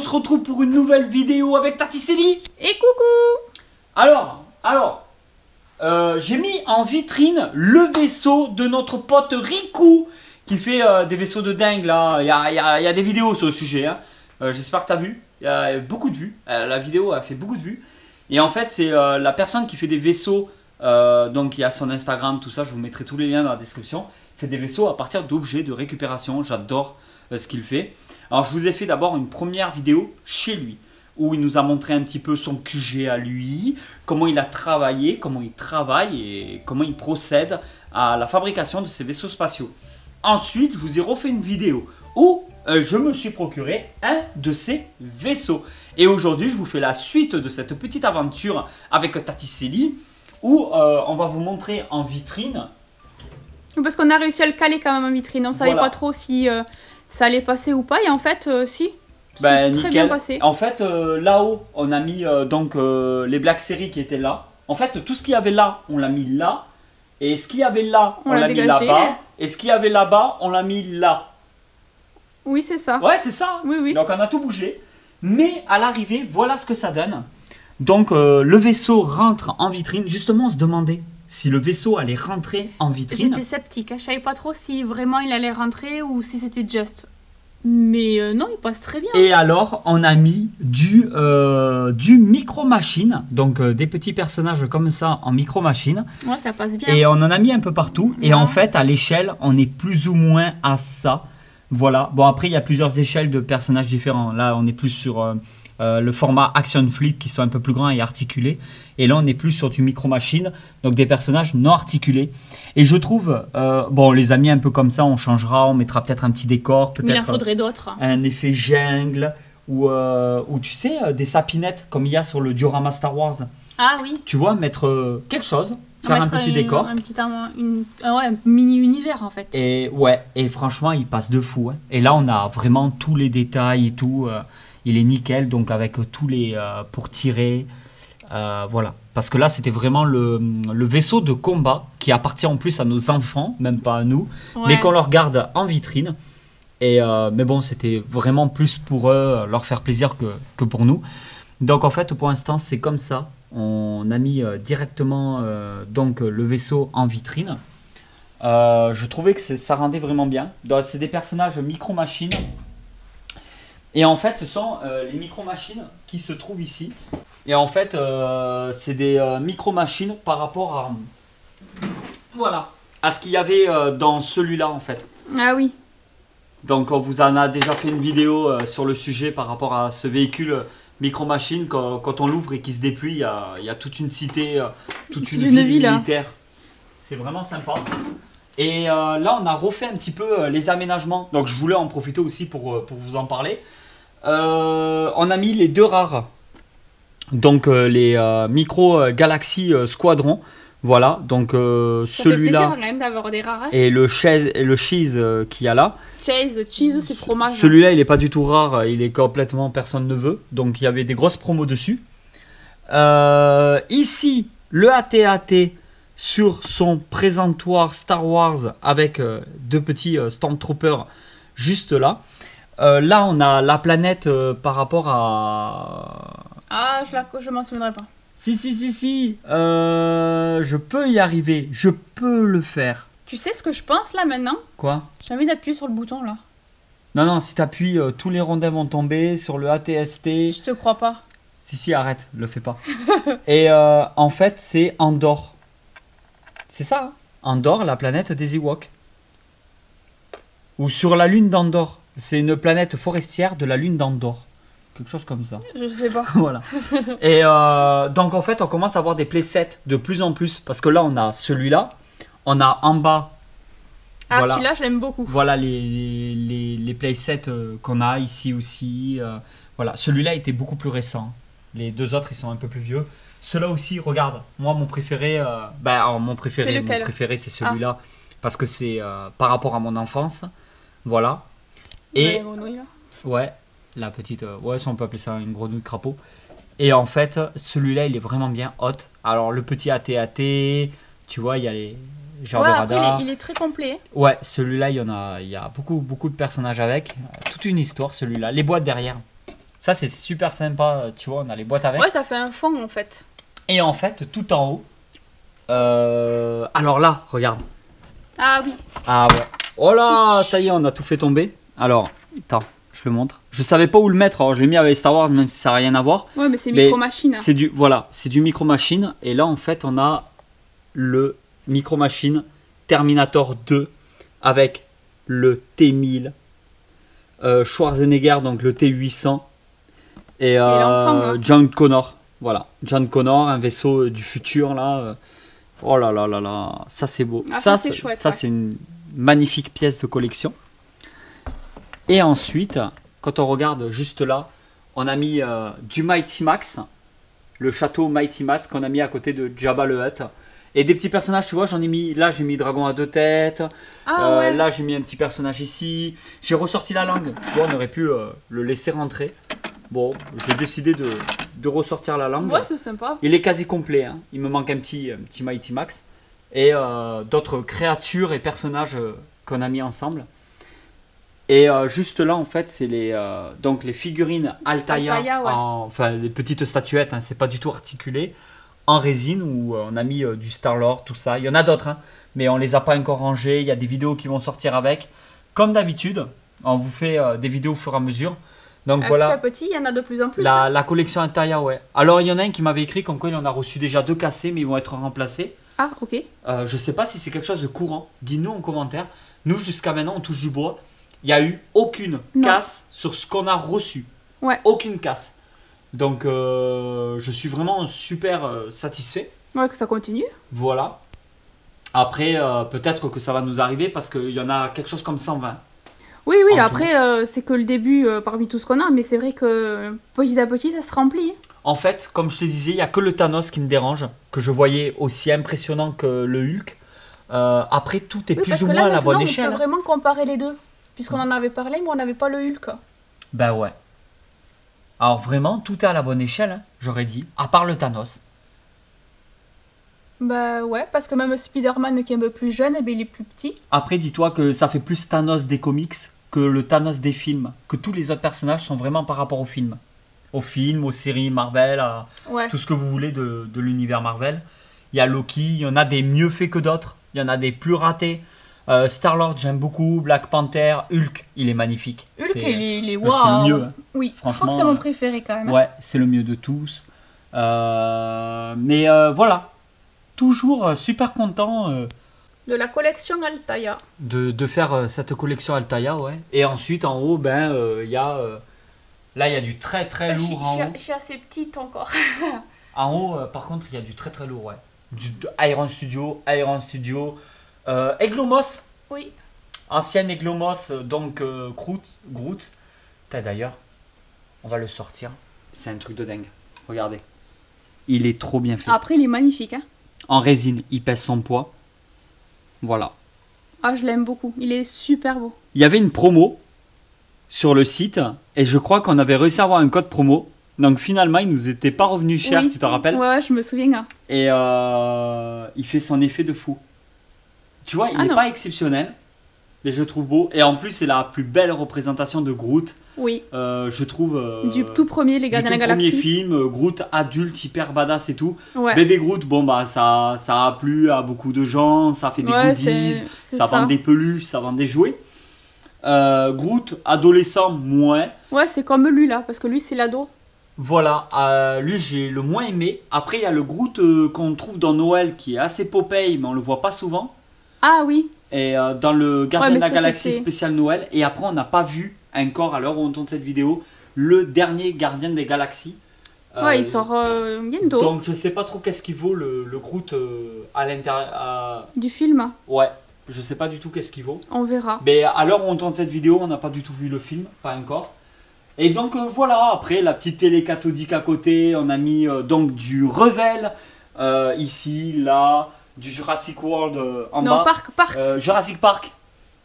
se retrouve pour une nouvelle vidéo avec Taticelli. Et coucou. Alors, j'ai mis en vitrine le vaisseau de notre pote Riku qui fait des vaisseaux de dingue là. Il y a des vidéos sur le sujet. Hein. J'espère que tu as vu. Il y a beaucoup de vues. La vidéo a fait beaucoup de vues. Et en fait, c'est la personne qui fait des vaisseaux. Donc, il y a son Instagram, tout ça. Je vous mettrai tous les liens dans la description. Il fait des vaisseaux à partir d'objets de récupération. J'adore ce qu'il fait. Alors, je vous ai fait d'abord une première vidéo chez lui, où il nous a montré un petit peu son QG à lui, comment il a travaillé, comment il travaille et comment il procède à la fabrication de ses vaisseaux spatiaux. Ensuite, je vous ai refait une vidéo où je me suis procuré un de ces vaisseaux. Et aujourd'hui, je vous fais la suite de cette petite aventure avec Taticelli, où on va vous montrer en vitrine. Parce qu'on a réussi à le caler quand même en vitrine. On savait pas trop si ça allait passer ou pas. Et en fait, si. C'est très bien passé. En fait, là-haut, on a mis donc les Black Series qui étaient là. En fait, tout ce qu'il y avait là, on l'a mis là. Et ce qu'il y avait là, on l'a mis là-bas. Et ce qu'il y avait là-bas, on l'a mis là. Oui, c'est ça. Ouais, c'est ça. Oui, oui. Donc, on a tout bougé. Mais à l'arrivée, voilà ce que ça donne. Donc, le vaisseau rentre en vitrine. Justement, on se demandait si le vaisseau allait rentrer en vitrine. J'étais sceptique. Je savais pas trop si vraiment il allait rentrer ou si c'était just. Mais non, il passe très bien. Et alors, on a mis du micro-machine, donc des petits personnages comme ça en micro-machine. Ouais, ça passe bien. Et on en a mis un peu partout. Ouais. Et en fait, à l'échelle, on est plus ou moins à ça. Voilà. Bon, après, il y a plusieurs échelles de personnages différents. Là, on est plus sur le format Action Fleet qui sont un peu plus grands et articulés. Et là, on est plus sur du micro-machine, donc des personnages non articulés. Et je trouve, bon, on les a mis un peu comme ça, on changera, on mettra peut-être un petit décor, peut-être. Mais il en faudrait d'autres. Un effet jungle, ou tu sais, des sapinettes comme il y a sur le diorama Star Wars. Ah oui. Tu vois, mettre quelque chose, faire un petit décor. Un mini-univers en fait. Et ouais, et franchement, il passe de fou. Hein. Et là, on a vraiment tous les détails et tout. Il est nickel, donc avec tous les... pour tirer... voilà, parce que là c'était vraiment le vaisseau de combat qui appartient en plus à nos enfants, même pas à nous, mais qu'on leur garde en vitrine. Et mais bon, c'était vraiment plus pour eux, leur faire plaisir que pour nous. Donc en fait, pour l'instant, c'est comme ça. On a mis directement donc le vaisseau en vitrine. Je trouvais que ça rendait vraiment bien. C'est des personnages micro-machines. Et en fait, ce sont les micro-machines qui se trouvent ici. Et en fait, c'est des micro-machines par rapport à... Voilà. À ce qu'il y avait dans celui-là, en fait. Ah oui. Donc, on vous en a déjà fait une vidéo sur le sujet par rapport à ce véhicule micro-machine. Quand on l'ouvre et qu'il se déplie, il y a toute une cité, toute une ville militaire. C'est vraiment sympa. Et là, on a refait un petit peu les aménagements. Donc, je voulais en profiter aussi pour vous en parler. On a mis les deux rares. Donc les micro Galaxy Squadron, voilà, donc celui-là et le cheese qu'il y a là. Cheese, c'est fromage. Celui-là, il est pas du tout rare, il est complètement personne ne veut. Donc il y avait des grosses promos dessus. Ici, le AT-AT sur son présentoir Star Wars avec deux petits Stormtroopers juste là. Là, on a la planète par rapport à... Ah, je m'en souviendrai pas. Si. Je peux y arriver. Je peux le faire. Tu sais ce que je pense là maintenant? Quoi? J'ai envie d'appuyer sur le bouton là. Non, si t'appuies, tous les rondins vont tomber sur le ATST. Je te crois pas. Si, arrête, le fais pas. Et en fait, c'est Andorre. C'est ça, hein? Andorre, la planète des Ewoks. Ou sur la lune d'Andorre. C'est une planète forestière de la lune d'Andorre. Quelque chose comme ça. Je sais pas. Voilà. Et donc en fait, on commence à avoir des playsets de plus en plus. Parce que là, on a celui-là. On a en bas. Ah, voilà. Celui-là, je l'aime beaucoup. Voilà les playsets qu'on a ici aussi. Voilà. Celui-là était beaucoup plus récent. Les deux autres, ils sont un peu plus vieux. Ceux-là aussi, regarde. Moi, mon préféré, mon préféré, c'est celui-là. Parce que c'est par rapport à mon enfance. Voilà. Et ouais, la petite, ouais, on peut appeler ça une grenouille crapaud. Et en fait, celui-là, il est vraiment bien hot. Alors le petit AT-AT, tu vois, il y a les genres de radar. Il est très complet. Ouais, celui-là, il y a beaucoup de personnages avec. Toute une histoire, celui-là. Les boîtes derrière. Ça, c'est super sympa, tu vois, on a les boîtes avec. Ouais, ça fait un fond en fait. Et en fait, tout en haut, alors là, regarde. Ah oui. Ah ouais. Oh là, ça y est, on a tout fait tomber. Alors, attends, je le montre. Je savais pas où le mettre, alors je l'ai mis avec Star Wars, même si ça n'a rien à voir. Ouais, mais c'est micro-machine. C'est du, voilà, c'est du micro-machine. Et là, en fait, on a le micro-machine Terminator 2 avec le T1000. Schwarzenegger, donc le T800. Et John Connor. Voilà, John Connor, un vaisseau du futur, là. Oh là là là là, ça c'est beau. Ah, ça, c'est chouette, ça c'est une magnifique pièce de collection. Et ensuite, quand on regarde juste là, on a mis du Mighty Max, le château Mighty Max qu'on a mis à côté de Jabba le Hutt. Et des petits personnages, tu vois, j'en ai mis, là j'ai mis Dragon à deux têtes, ouais. là j'ai mis un petit personnage ici. J'ai ressorti la langue, tu vois, on aurait pu le laisser rentrer. Bon, j'ai décidé de ressortir la langue. Ouais, c'est sympa. Il est quasi complet, hein. Il me manque un petit Mighty Max. Et d'autres créatures et personnages qu'on a mis ensemble. Et juste là, en fait, c'est donc les figurines Altaïa, ouais. enfin les petites statuettes, hein, c'est pas du tout articulé, en résine, où on a mis du Star-Lord, tout ça. Il y en a d'autres, hein, mais on les a pas encore rangés. Il y a des vidéos qui vont sortir avec. Comme d'habitude, on vous fait des vidéos au fur et à mesure. Donc voilà. Petit à petit, il y en a de plus en plus. La collection Altaïa, ouais. Alors il y en a un qui m'avait écrit comme quoi il en a reçu déjà 2 cassés, mais ils vont être remplacés. Ah, ok. Je sais pas si c'est quelque chose de courant. Dis-nous en commentaire. Nous, jusqu'à maintenant, on touche du bois. Il n'y a eu aucune casse sur ce qu'on a reçu. Ouais. Aucune casse. Donc, je suis vraiment super satisfait. Ouais, que ça continue. Voilà. Après, peut-être que ça va nous arriver parce qu'il y en a quelque chose comme 120. Oui, après, c'est que le début parmi tout ce qu'on a, mais c'est vrai que petit à petit, ça se remplit. En fait, comme je te disais, il n'y a que le Thanos qui me dérange, que je voyais aussi impressionnant que le Hulk. Après, tout est plus ou moins à la bonne échelle. On peut vraiment comparer les deux. Puisqu'on en avait parlé, mais on n'avait pas le Hulk. Ben ouais. Alors vraiment, tout est à la bonne échelle, hein, j'aurais dit, à part le Thanos. Bah ouais, parce que même Spider-Man qui est un peu plus jeune, eh bien, il est plus petit. Après, dis-toi que ça fait plus Thanos des comics que le Thanos des films. Que tous les autres personnages sont vraiment par rapport aux films. Aux films, aux séries Marvel, à tout ce que vous voulez de l'univers Marvel. Il y a Loki, il y en a des mieux faits que d'autres. Il y en a des plus ratés. Star-Lord, j'aime beaucoup. Black Panther, Hulk, il est magnifique. Hulk, il est wow. C'est le mieux. Hein. Oui, franchement, je crois que c'est mon préféré quand même. Ouais, c'est le mieux de tous. Mais voilà. Toujours super content de la collection Altaïa. De faire cette collection Altaïa, ouais. Et ensuite, en haut, il y a... là, il y a du très très lourd en haut. Je suis assez petite encore. En haut, par contre, il y a du très très lourd, ouais. Du Iron Studio, Eglomos. Oui. Ancienne Eglomos, donc Groot. D'ailleurs, on va le sortir. C'est un truc de dingue. Regardez. Il est trop bien fait. Après, il est magnifique, hein. En résine, il pèse son poids. Voilà. Ah, je l'aime beaucoup. Il est super beau. Il y avait une promo sur le site et je crois qu'on avait réussi à avoir un code promo. Donc finalement, il nous était pas revenu cher, tu te rappelles? Ouais, je me souviens. Et il fait son effet de fou. Tu vois, il n'est pas exceptionnel, mais je le trouve beau. Et en plus, c'est la plus belle représentation de Groot. Oui. Je trouve. Du tout premier, les Gardiens de la Galaxie. Du tout premier film, Groot adulte, hyper badass et tout. Ouais. Bébé Groot, bon bah ça a plu à beaucoup de gens, ça fait des goodies, ça vend des peluches, ça vend des jouets. Groot, adolescent, moins. Ouais, c'est comme lui là, parce que lui c'est l'ado. Voilà, lui j'ai le moins aimé. Après il y a le Groot qu'on trouve dans Noël qui est assez Popeye, mais on le voit pas souvent. Ah oui. Et dans le Gardien de la Galaxie spécial Noël. Et après on n'a pas vu encore, à l'heure où on tourne cette vidéo, le dernier Gardien des Galaxies. Ouais, il sort bientôt. Donc je sais pas trop qu'est-ce qu'il vaut le Groot à l'intérieur. Du film. Ouais, je sais pas du tout qu'est-ce qu'il vaut. On verra. Mais à l'heure où on tourne cette vidéo, on n'a pas du tout vu le film, pas encore. Et donc voilà, après la petite télé cathodique à côté, on a mis donc du Revel ici, là, du Jurassic World en bas. Non, Parc. Jurassic Park.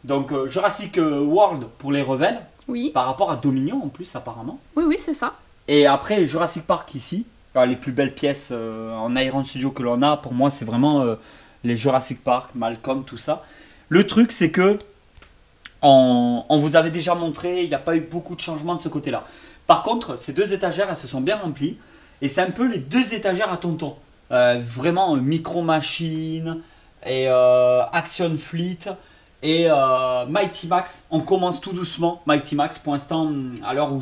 Donc Jurassic World pour les Revel. Oui. Par rapport à Dominion en plus apparemment. Oui, c'est ça. Et après Jurassic Park ici. Alors, les plus belles pièces en Iron Studio que l'on a, pour moi c'est vraiment les Jurassic Park, Malcolm, tout ça. Le truc c'est que on vous avait déjà montré, il n'y a pas eu beaucoup de changements de ce côté-là. Par contre, ces 2 étagères, elles se sont bien remplies. Et c'est un peu les 2 étagères à tonton. Vraiment Micro Machine et Action Fleet et Mighty Max. On commence tout doucement. Mighty Max, pour l'instant, à l'heure où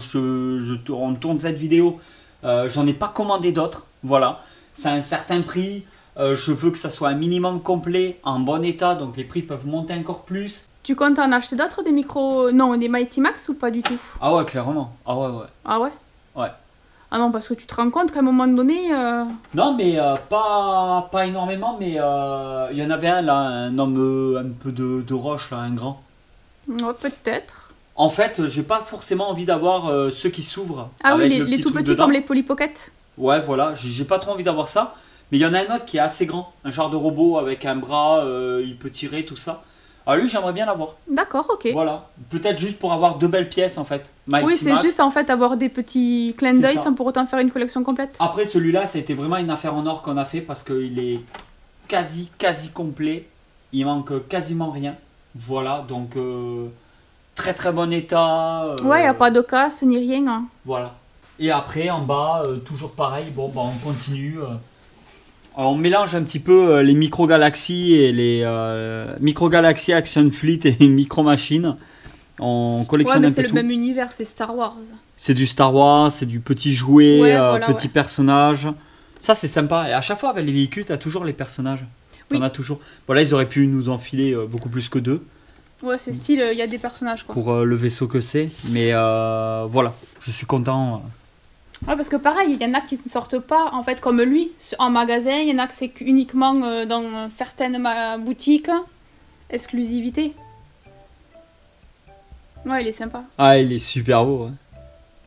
on tourne cette vidéo, j'en ai pas commandé d'autres. Voilà, c'est un certain prix. Je veux que ça soit un minimum complet, en bon état, donc les prix peuvent monter encore plus. Tu comptes en acheter d'autres, des micros... Non, des Mighty Max ou pas du tout? Ah ouais, clairement. Ah ouais, ouais. Ah ouais? Ouais. Ah non, parce que tu te rends compte qu'à un moment donné... Non, mais pas énormément, mais il y en avait un là, un homme un peu de roche, là, un grand. Ouais, peut-être. En fait, j'ai pas forcément envie d'avoir ceux qui s'ouvrent. Ah oui, avec le les tout petits dedans. comme les Polly Pocket. Ouais, voilà, j'ai pas trop envie d'avoir ça. Mais il y en a un autre qui est assez grand, un genre de robot avec un bras, il peut tirer, tout ça. Alors lui, j'aimerais bien l'avoir. D'accord, ok. Voilà, peut-être juste pour avoir 2 belles pièces en fait. Mighty Oui, c'est Max. juste en fait avoir des petits clins d'œil sans pour autant faire une collection complète. Après celui-là, ça a été vraiment une affaire en or qu'on a fait parce qu'il est quasi complet. Il manque quasiment rien. Voilà, donc très très bon état. Ouais, il n'y a pas de casse ni rien. Hein. Voilà. Et après, en bas, toujours pareil, bon, bah, on continue. Alors, on mélange un petit peu les Micro Galaxy et les Micro Galaxy Action Fleet et les Micro Machines. On collectionne ouais, mais un peu c'est le tout. même univers, c'est Star Wars. C'est du Star Wars, c'est du petit jouet, Ouais, voilà, petit personnage. Ça, c'est sympa. Et à chaque fois, avec les véhicules, t'as toujours les personnages. T'en as toujours. Bon, là, ils auraient pu nous enfiler beaucoup plus que 2. Ouais, c'est style, il y a des personnages quoi. Pour le vaisseau que c'est. Mais voilà, je suis content. Ouais, parce que pareil, il y en a qui ne sortent pas, en fait, comme lui, en magasin. Il y en a que c'est uniquement dans certaines boutiques. Exclusivité. Ouais, il est sympa. Ah, il est super beau. Ouais.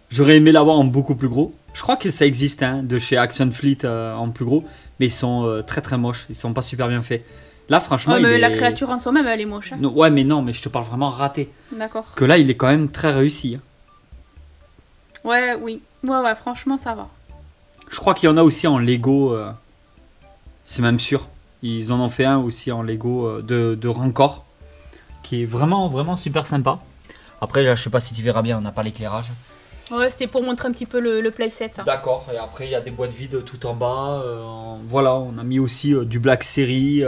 J'aurais aimé l'avoir en beaucoup plus gros. Je crois que ça existe hein, de chez Action Fleet en plus gros. Mais ils sont très très moches. Ils sont pas super bien faits. Là, franchement, ouais, mais la créature en soi-même, elle est moche. Hein. Non, ouais, mais non, mais je te parle vraiment raté. D'accord. Que là, il est quand même très réussi. Hein. Ouais, oui. Ouais, franchement, ça va. Je crois qu'il y en a aussi en Lego. C'est même sûr. Ils en ont fait un aussi en Lego de Rancor. Qui est vraiment super sympa. Après, là, je sais pas si tu verras bien, on n'a pas l'éclairage. Ouais, c'était pour montrer un petit peu le playset. Hein. D'accord, et après, il y a des boîtes vides tout en bas. Voilà, on a mis aussi du Black Series.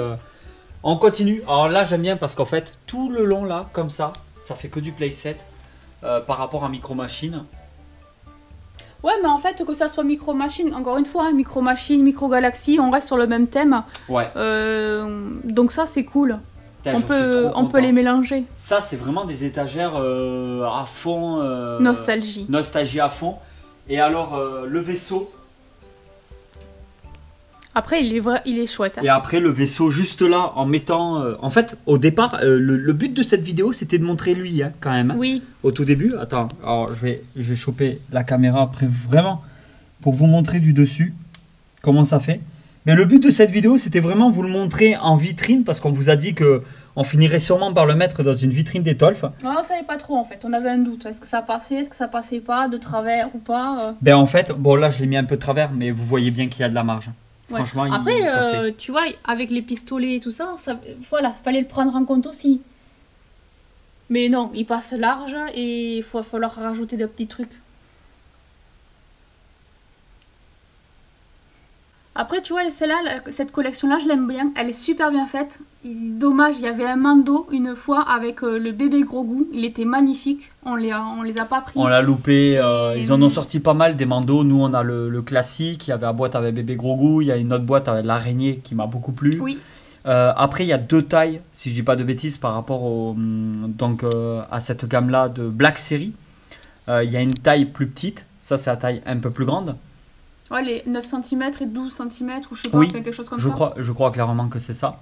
On continue. Alors là, j'aime bien parce qu'en fait, tout le long, là, comme ça fait que du playset par rapport à Micro Machine. Ouais, mais en fait, que ça soit Micro Machine, encore une fois, hein, Micro Machine, Micro Galaxy, on reste sur le même thème. Ouais. Donc ça, c'est cool. Putain, On peut les mélanger. Ça, c'est vraiment des étagères à fond. Nostalgie. Nostalgie à fond. Et alors, le vaisseau. Après, il est chouette. Hein. Et après, le vaisseau, juste là, en mettant... en fait, au départ, le but de cette vidéo, c'était de montrer lui, hein, quand même. Hein, oui. au tout début. Attends, alors je vais choper la caméra après, vraiment, pour vous montrer du dessus comment ça fait. Mais le but de cette vidéo, c'était vraiment vous le montrer en vitrine, parce qu'on vous a dit que on finirait sûrement par le mettre dans une vitrine d'étolfe. Ouais, on savait pas trop, en fait. On avait un doute. Est-ce que ça passait, est-ce que ça passait pas, de travers ou pas Ben en fait, bon là, je l'ai mis un peu de travers, mais vous voyez bien qu'il y a de la marge. Ouais. Franchement, après, tu vois, avec les pistolets et tout ça, voilà, fallait le prendre en compte aussi. Mais non, il passe large et il va falloir rajouter des petits trucs. Après, tu vois, celle-là, cette collection-là, je l'aime bien. Elle est super bien faite. Dommage, il y avait un Mando une fois avec le bébé Grogu. Il était magnifique. On les a pas pris. On l'a loupé. Ils en ont sorti pas mal des Mandos. Nous, on a le classique. Il y avait la boîte avec bébé Grogu. Il y a une autre boîte avec l'araignée qui m'a beaucoup plu. Oui. Après, il y a 2 tailles, si je dis pas de bêtises, par rapport à cette gamme-là de Black Series. Il y a une taille plus petite. Ça, c'est la taille un peu plus grande. Ouais, les 9 cm et 12 cm ou je sais pas, oui, quelque chose comme ça. Je crois clairement que c'est ça.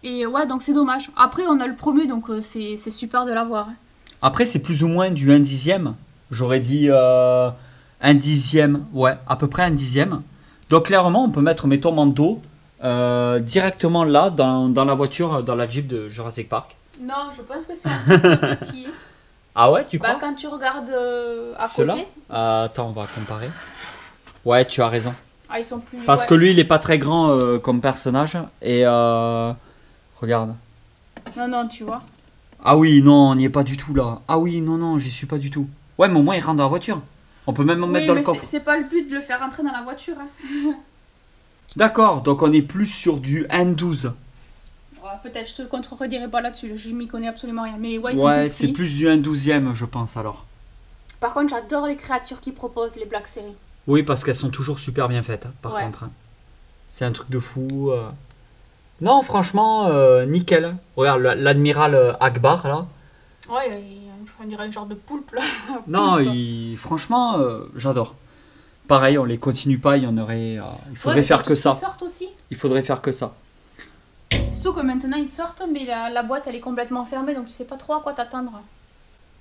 Et ouais, donc c'est dommage. Après, on a le premier, donc c'est super de l'avoir. Après, c'est plus ou moins du 1/10. J'aurais dit 1/10, ouais, à peu près 1/10. Donc clairement, on peut mettre, mettons, Mando directement là, dans la voiture, dans la Jeep de Jurassic Park. Non, je pense que c'est un peu petit. Ah ouais, tu crois? Quand tu regardes à ceux-là côté. Attends, on va comparer. Ouais, tu as raison. Ah, ils sont plus... Parce que lui, il est pas très grand comme personnage. Et regarde. Non, tu vois. Ah oui, non, on n'y est pas du tout là. Ah oui, non, j'y suis pas du tout. Ouais, mais au moins il rentre dans la voiture. On peut même en mettre Oui, dans mais le coffre. c'est pas le but de le faire rentrer dans la voiture. Hein. D'accord, donc on est plus sur du N12. Ouais, peut-être, je te contredirai pas là-dessus, je m'y connais absolument rien. Mais ouais, ils sont Ouais, plus c'est petits. plus du N12e, je pense alors. Par contre, j'adore les créatures qu'ils proposent, les Black Series. Oui, parce qu'elles sont toujours super bien faites, hein, par Ouais. contre. Hein. C'est un truc de fou. Non, franchement, nickel. Regarde, l'admiral Akbar, là. Ouais, on dirait un genre de poulpe là. Non, Poulpe. franchement, j'adore. Pareil, on les continue pas, il y en aurait... il faudrait Ouais, mais faire t'as que tous ça. qui sortent aussi. Il faudrait faire que ça. Surtout que maintenant ils sortent, mais la boîte elle est complètement fermée, donc tu sais pas trop à quoi t'attendre.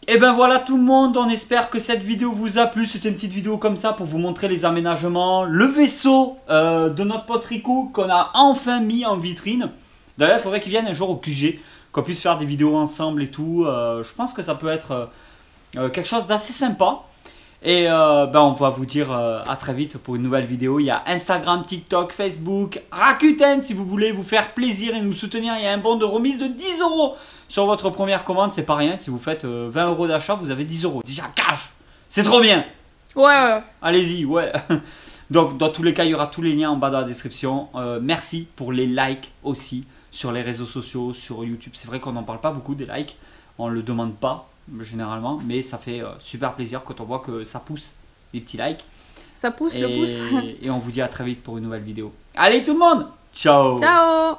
Et ben voilà tout le monde, on espère que cette vidéo vous a plu. C'était une petite vidéo comme ça pour vous montrer les aménagements. Le vaisseau de notre pote Rico qu'on a enfin mis en vitrine. D'ailleurs, il faudrait qu'il vienne un jour au QG, qu'on puisse faire des vidéos ensemble et tout. Je pense que ça peut être quelque chose d'assez sympa. Et on va vous dire à très vite pour une nouvelle vidéo. Il y a Instagram, TikTok, Facebook, Rakuten si vous voulez vous faire plaisir et nous soutenir. Il y a un bon de remise de 10 € sur votre première commande. C'est pas rien. Si vous faites 20 € d'achat, vous avez 10 €. Déjà cash. C'est trop bien. Ouais. Allez-y, ouais. Donc dans tous les cas, il y aura tous les liens en bas dans la description. Merci pour les likes aussi sur les réseaux sociaux, sur YouTube. C'est vrai qu'on n'en parle pas beaucoup des likes. On ne le demande pas généralement, mais ça fait super plaisir quand on voit que ça pousse des petits likes. Ça pousse le pouce. Et on vous dit à très vite pour une nouvelle vidéo. Allez tout le monde, ciao. Ciao.